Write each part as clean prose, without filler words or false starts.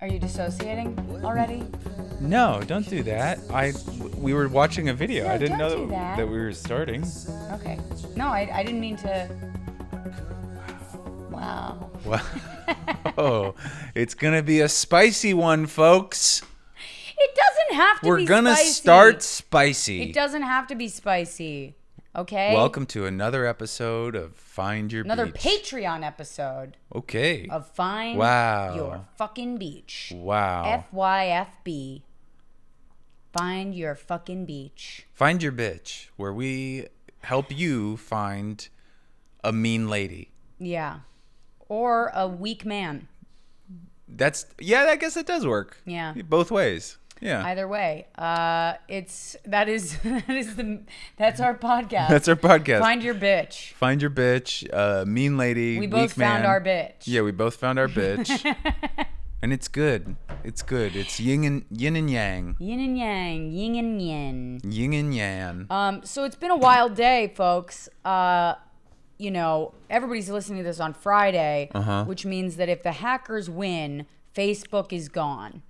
Are you dissociating already? No, don't do that. We were watching a video. No, I didn't don't know do that. that we were starting. Okay. No, I didn't mean to. Wow. Wow. It's gonna be a spicy one, folks. It doesn't have to We're be gonna spicy. start spicy. It doesn't have to be spicy. Okay? Welcome to another episode of Find Your Another Beach. Patreon episode Okay. of Find Wow. Your Fucking Beach. Wow. FYFB. Find Your Fucking Beach. Find Your Bitch, where we help you find a mean lady. Yeah. Or a weak man. I guess it does work. Yeah. Both ways. Yeah. Either way, that's our podcast. That's our podcast. Find your bitch. Find your bitch, mean lady, We weak both found man. our bitch. Yeah, we both found our bitch. And it's good. It's good. It's yin and yang. Yin and yang, yin and yin. Yin and yang. So it's been a wild day, folks. Everybody's listening to this on Friday, which means that if the hackers win, Facebook is gone.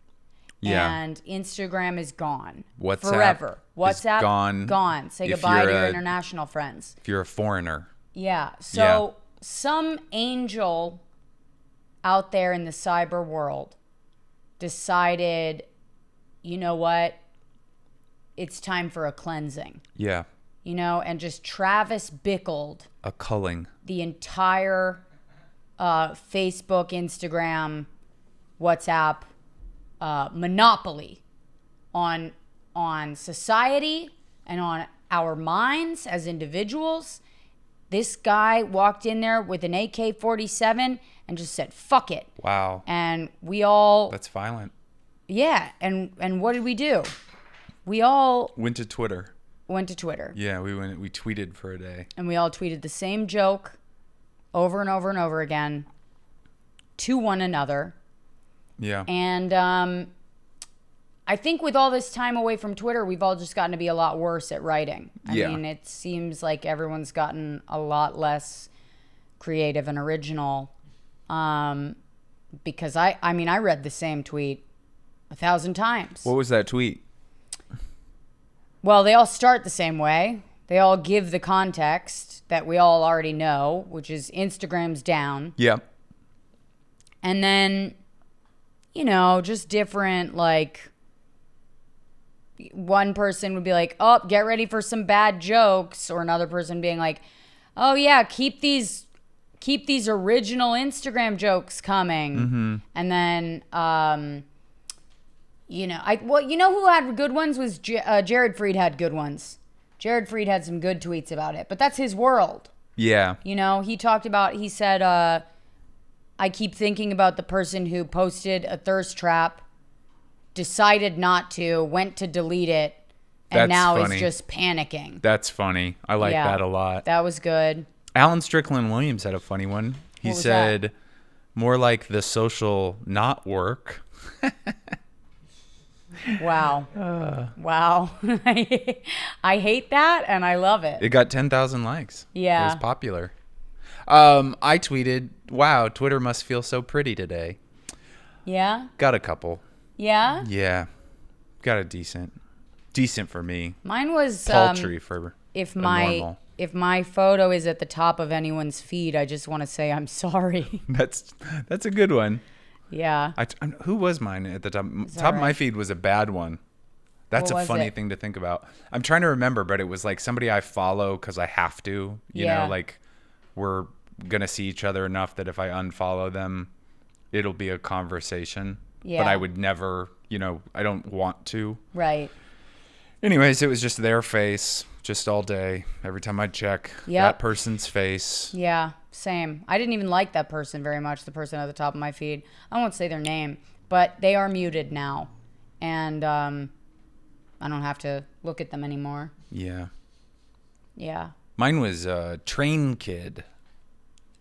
Yeah. And Instagram is gone. WhatsApp forever. is WhatsApp gone. Gone. Say If goodbye to you're your a- international friends. If you're a foreigner. Yeah. So some angel out there in the cyber world decided, you know what? It's time for a cleansing. Yeah. And just Travis Bickled A culling. the entire Facebook, Instagram, WhatsApp monopoly on society and on our minds as individuals. This guy walked in there with an AK-47 and just said, fuck it. Wow. And we all, That's violent. yeah. And what did we do? We all Went to Twitter. went to Twitter. Yeah, we tweeted for a day. And we all tweeted the same joke over and over and over again to one another. Yeah. And I think with all this time away from Twitter, we've all just gotten to be a lot worse at writing. I mean, it seems like everyone's gotten a lot less creative and original. Because I read the same tweet 1,000 times. What was that tweet? Well, they all start the same way. They all give the context that we all already know, which is Instagram's down. Yeah. And then, just different, like, one person would be like, oh, get ready for some bad jokes. Or another person being like, oh, yeah, keep these original Instagram jokes coming. Mm-hmm. And then, who had good ones was Jared Freed had good ones. Jared Freed had some good tweets about it, but that's his world. Yeah. He said, I keep thinking about the person who posted a thirst trap, decided not to, went to delete it, and That's now funny. is just panicking. That's funny. I like Yeah. that a lot. That was good. Alan Strickland Williams had a funny one. He What was said, more like the social not work. Wow. Wow. I hate that, and I love it. It got 10,000 likes. Yeah. It was popular. I tweeted, wow, Twitter must feel so pretty today. Yeah? Got a couple. Yeah? Yeah. Got a decent for me. Mine was Paltry for if a my normal. if my photo is at the top of anyone's feed, I just want to say I'm sorry. That's a good one. Yeah. Who was mine at the top? that Top of my right? feed was a bad one. That's What a was funny it? thing to think about. I'm trying to remember, but it was like somebody I follow because I have to. You Yeah. know, like we're going to see each other enough that if I unfollow them, it'll be a conversation. Yeah. But I would never, I don't want to. Right. Anyways, it was just their face just all day. Every time I check Yep. that person's face. Yeah, same. I didn't even like that person very much, the person at the top of my feed. I won't say their name, but they are muted now. And I don't have to look at them anymore. Yeah. Yeah. Mine was Train Kid.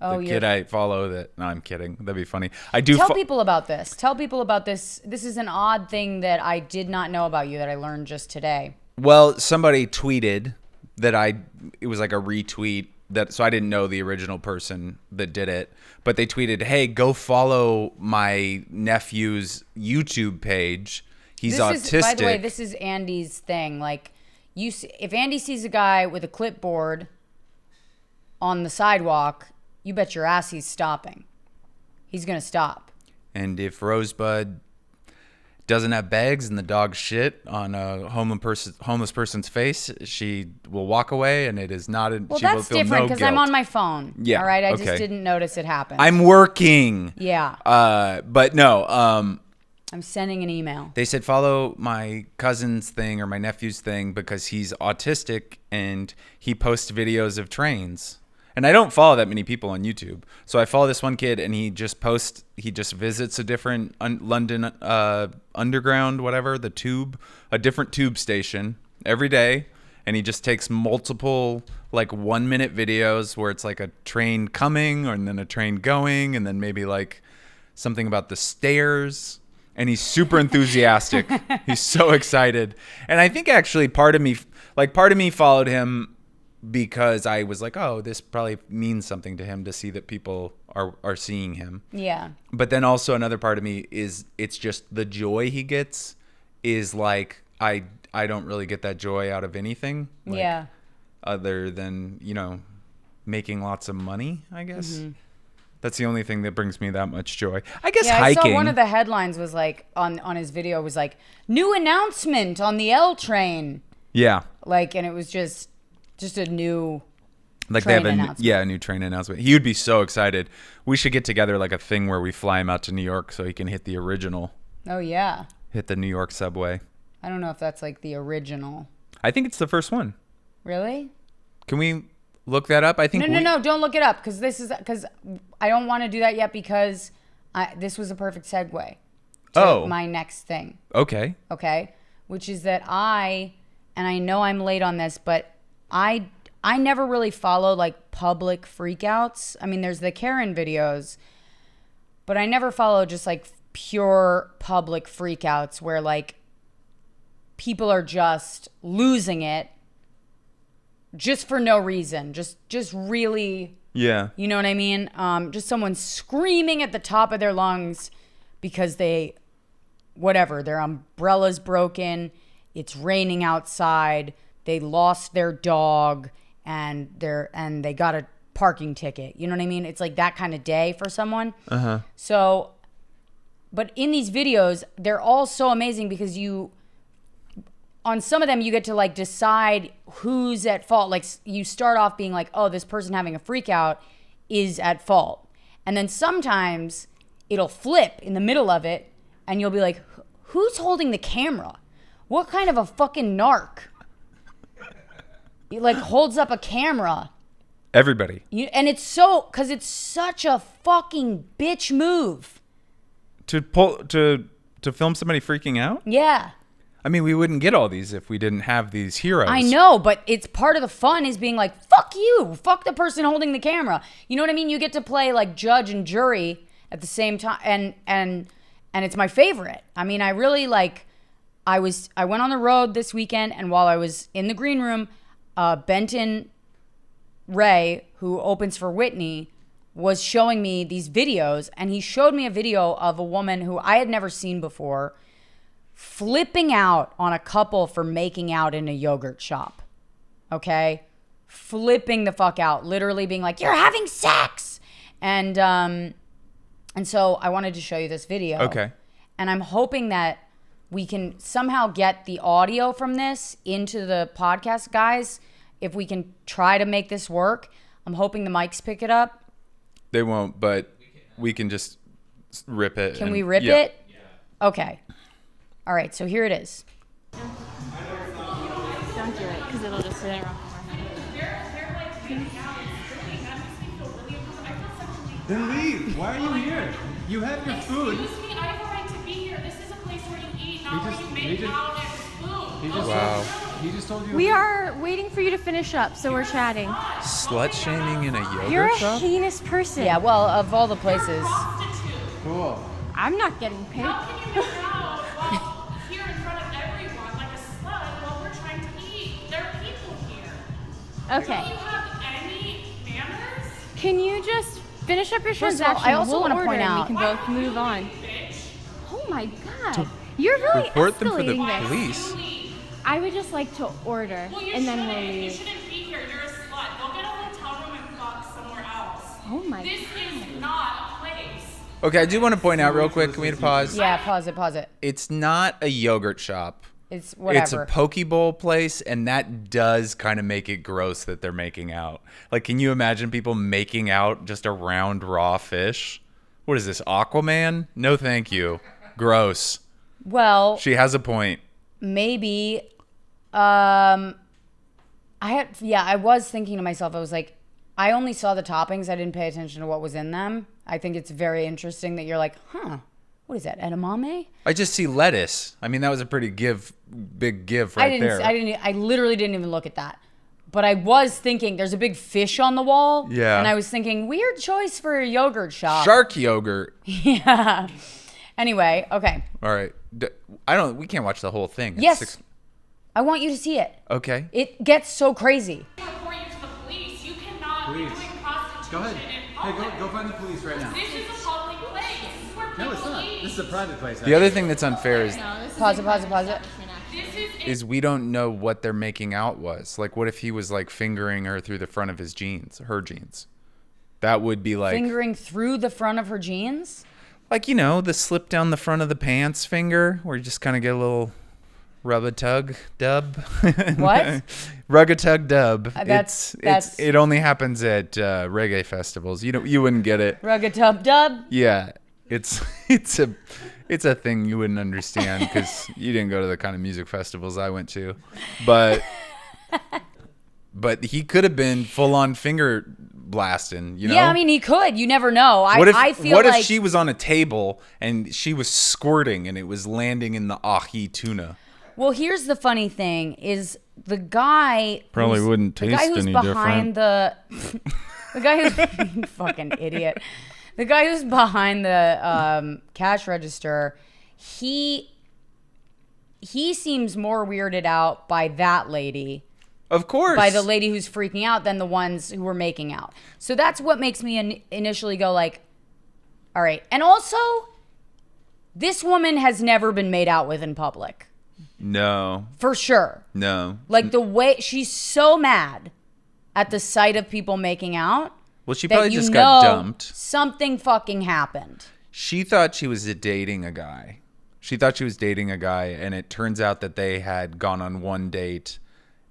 Oh, The yeah. kid I follow that. No, I'm kidding. That'd be funny. I do. Tell people about this. Tell people about this. This is an odd thing that I did not know about you that I learned just today. Well, somebody tweeted that it was like a retweet so I didn't know the original person that did it, but they tweeted, "Hey, go follow my nephew's YouTube page. He's autistic." By the way, this is Andy's thing. Like, if Andy sees a guy with a clipboard on the sidewalk, you bet your ass he's stopping. He's gonna stop. And if Rosebud doesn't have bags and the dog shit on a homeless person's face, she will walk away, and it is not. Well, she will that's feel different no because guilt. I'm on my phone. Yeah. All right. I okay. just didn't notice it happened. I'm working. Yeah. But no. I'm sending an email. They said follow my cousin's thing or my nephew's thing because he's autistic and he posts videos of trains. And I don't follow that many people on YouTube. So I follow this one kid, and he just visits a different London underground, whatever, a different tube station every day. And he just takes multiple like 1 minute videos where it's like a train coming and then a train going and then maybe like something about the stairs. And he's super enthusiastic. He's so excited. And I think actually part of me followed him because I was like, oh, this probably means something to him to see that people are seeing him. Yeah. But then also another part of me is it's just the joy he gets is like I don't really get that joy out of anything. Like, yeah. Other than, making lots of money, I guess. Mm-hmm. That's the only thing that brings me that much joy. I guess hiking. I saw one of the headlines was like on his video was like, new announcement on the L train. Yeah. Like, and it was just a new like train they have announcement. a new train announcement. He would be so excited. We should get together like a thing where we fly him out to New York so he can hit the original. Oh yeah. Hit the New York subway. I don't know if that's like the original. I think it's the first one. Really? Can we look that up? I think No, don't look it up because I don't want to do that yet because this was a perfect segue to my next thing. Okay. Okay, which is that I know I'm late on this, but I never really follow like public freakouts. I mean, there's the Karen videos, but I never follow just like pure public freakouts where like people are just losing it just for no reason. Just really, yeah. You know what I mean? Just someone screaming at the top of their lungs because their umbrella's broken, it's raining outside, they lost their dog, and they got a parking ticket. You know what I mean? It's like that kind of day for someone. Uh-huh. So, but in these videos, they're all so amazing because on some of them, you get to like decide who's at fault. Like you start off being like, oh, this person having a freak out is at fault. And then sometimes it'll flip in the middle of it and you'll be like, who's holding the camera? What kind of a fucking narc? He like holds up a camera. Everybody. And it's such a fucking bitch move. To film somebody freaking out? Yeah. I mean, we wouldn't get all these if we didn't have these heroes. I know, but it's part of the fun is being like, fuck you, fuck the person holding the camera. You know what I mean? You get to play like judge and jury at the same time, and it's my favorite. I mean, I really like. I went on the road this weekend, and while I was in the green room, Benton Ray, who opens for Whitney, was showing me these videos, and he showed me a video of a woman who I had never seen before, flipping out on a couple for making out in a yogurt shop. Okay? Flipping the fuck out. Literally being like, you're having sex! And so I wanted to show you this video. Okay. And I'm hoping that we can somehow get the audio from this into the podcast, guys. If we can try to make this work. I'm hoping the mics pick it up. They won't, but we can just rip it. Can we rip it? Yeah. Okay. All right, so here it is. Don't do it, because it'll just sit around. Then leave. Why are you here? You have your food. Excuse me, I have a right to be here. This is a place where you eat, not where you make out and food. Wow. He just told you. We are waiting for you to finish up, so we're chatting. Slut shaming in a yogurt You're a shop? heinous person. Yeah, well, of all the places. Cool. I'm not getting paid. How can you make out while here in front of everyone like a slut while we're trying to eat? There are people here. Okay. Do you have any Can you just finish up your First of all, transaction? I also We'll wanna order point and out- we can both move on. Oh my god. You're really Report them for the escalating this. police. I would just like to order, Well, you and then we'll shouldn't. You leave. shouldn't be here. You're a slut. Go get a hotel room and fuck somewhere else. Oh my This is not a place. Okay, I do want to point out real quick. Can we hit pause? Yeah, pause it. It's not a yogurt shop. It's whatever. It's a poke bowl place, and that does kind of make it gross that they're making out. Like, can you imagine people making out just around raw fish? What is this, Aquaman? No, thank you. Gross. Well, She has a point. maybe I was thinking to myself, I was like, I only saw the toppings. I didn't pay attention to what was in them. I think it's very interesting that you're like, what is that, edamame? I just see lettuce. I mean, that was a pretty big give right there. I literally didn't even look at that. But I was thinking there's a big fish on the wall. Yeah. And I was thinking, weird choice for a yogurt shop. Shark yogurt. Yeah. Anyway, okay. All right. We can't watch the whole thing. It's Yes. I want you to see it. Okay. It gets so crazy. Report you to the police. You cannot be Police. doing prostitution Go ahead. in Hey, public. go find the police right now. This is a public place. This is where people No, it's not. eat. This is a private place. The other thing that's unfair is No, this is Pause it, a pause it, private pause it. establishment, actually. This is we don't know what their making out was. Like, what if he was like fingering her through the front of his jeans, her jeans? That would be like, Fingering through the front of her jeans. like, you know, the slip down the front of the pants finger, where you just kind of get a little Ruga Tub Dub. What? Ruga Tub Dub. That's- It only happens at reggae festivals. You wouldn't get it. Ruga Tub Dub. Yeah, it's a thing you wouldn't understand because you didn't go to the kind of music festivals I went to, but he could have been full on finger blasting. You know? Yeah, I mean, he could. You never know. I feel what like if she was on a table and she was squirting and it was landing in the ahi tuna? Well, here's the funny thing: is the guy Probably who's- wouldn't the guy taste who's any behind the guy who's fucking idiot. The guy who's behind the cash register, he seems more weirded out by that lady, Of course. by the lady who's freaking out, than the ones who were making out. So that's what makes me initially go like, all right. And also, this woman has never been made out with in public, No. for sure. No. Like the way she's so mad at the sight of people making out. Well, she that probably you just know got dumped. Something fucking happened. She thought she was dating a guy. And it turns out that they had gone on one date.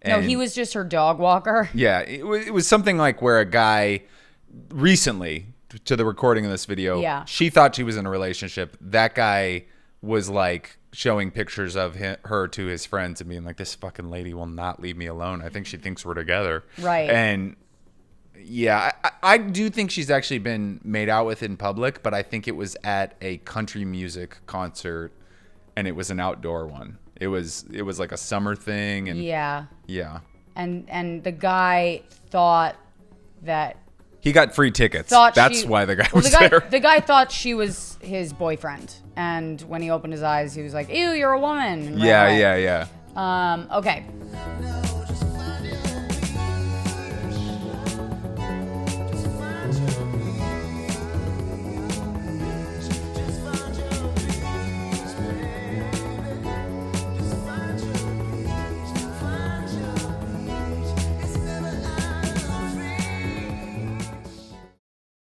No, and he was just her dog walker. Yeah, it was something like where a guy recently, to the recording of this video, Yeah. she thought she was in a relationship. That guy was like showing pictures of her to his friends and being like, this fucking lady will not leave me alone. I think she thinks we're together. Right. And yeah, I do think she's actually been made out with in public, but I think it was at a country music concert and it was an outdoor one. It was like a summer thing. And Yeah. yeah. And the guy thought that He got free tickets. thought That's she- why the guy well, was the guy, there. The guy thought she was his boyfriend, and when he opened his eyes, he was like, "Ew, you're a woman." And ran away. Yeah. Okay.